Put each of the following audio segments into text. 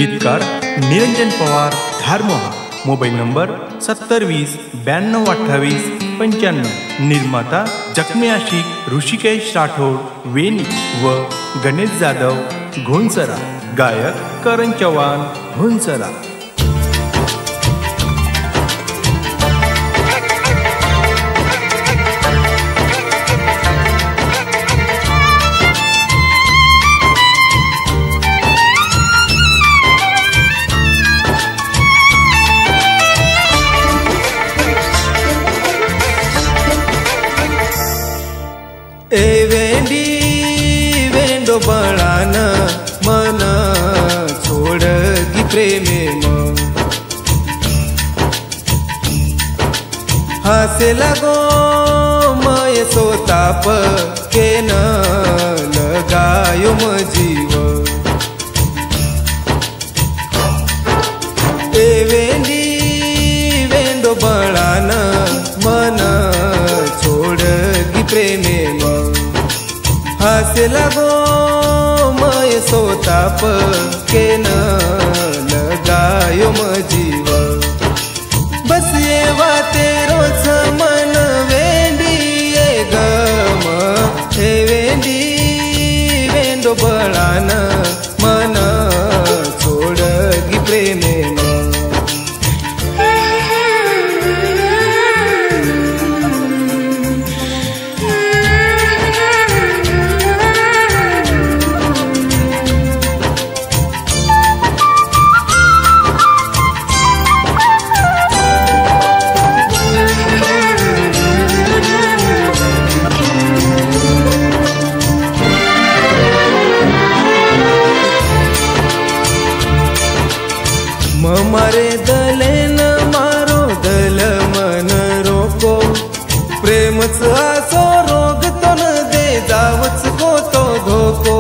गीतकार Niranjan Pawar Dharmoha. Mobile number 7020 92 28 95। निर्माता जखमी आशिक ऋषिकेश राठोड वेणी व गणेश जाधव घोणसरा। गायक करण चव्हाण घोणसरा। ए वेंडी वेंडो बळान मन सोडगी प्रेमे हासे लागो मय सोताप केन लगायो मजीव। ए वेंडी वेंडो बळान मन सोडगी प्रेमे हासे लागो मय सोताप केन लगायो मजीव। बस ये वाते रोज मन वेंडी ये गम हे वेंडी वेंडो बळान मन सोडगी प्रेमे मारे दलेन मारो दल मन रोको प्रेमच आसो रोग तो न दे जावच को तो धोको।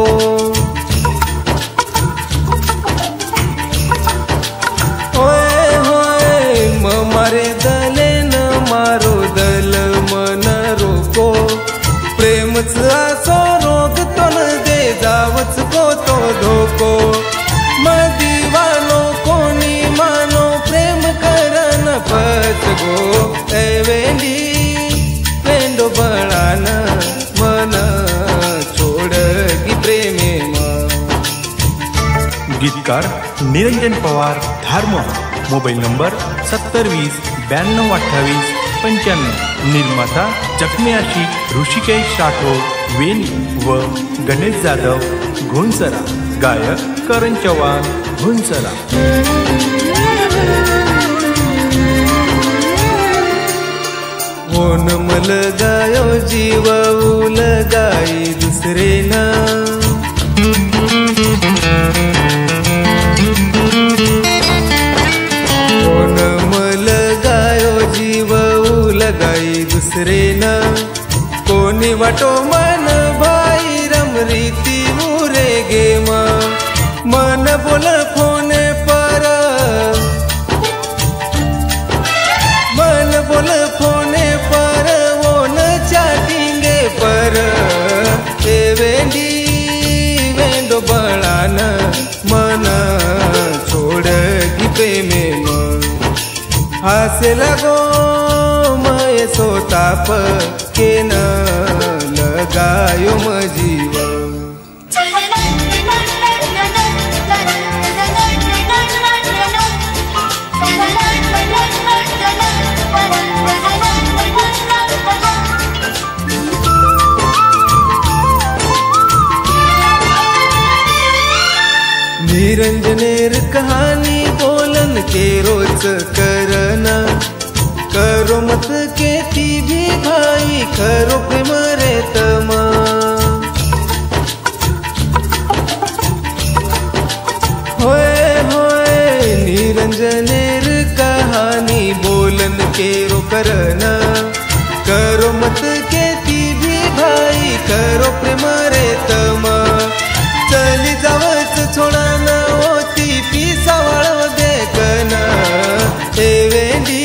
होय होय मारे दलेन मारो दल मन रोको प्रेमच आसो रोग तो न दे जावच को तो धोको। मदीवानो कोणी मानो प्रेम करन पत गो ए वेंडी वेंडो बळान मन सोडगी प्रेमे। गीतकार निरंजन पवार धारमोहा। Mobile number 7020 92 28 95। निर्माता जखमी आशिक ऋषिकेश राठोड वेणी व गणेश जाधव घोणसरा। गायक करण चव्हाण घोणसरा। ओन मल गायो जीव उलगाई दुसरे ना ओन मल गायो जीव उलगाई दुसरे ना कोणी वाटो मन भाई रम रीती उरे गेम मन बोल फोने पर मन बोल फोने पर वो न चाटिंगे पर ए वेंडी वेंडो बळान मन सोडगी प्रेमे हासे लागो मय सोताप केन लगायो मजीव। निरंजनेर कहानी बोलन के रोज करना करो मत के ती भी भाई करो प्रेम रे तमा। होए होए निरंजनेर कहानी बोलन के रो करना करो मत के ती भी भाई करो प्रेम रे तमा। चली जावच छोडाना होती पिसावळ देखना ए वेंडी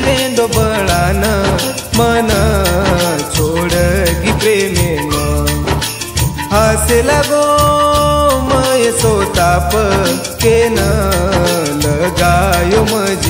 वेंडो बळान मन सोडगी प्रेमे हासे लागो मय सोताप बाप के न लगायो मज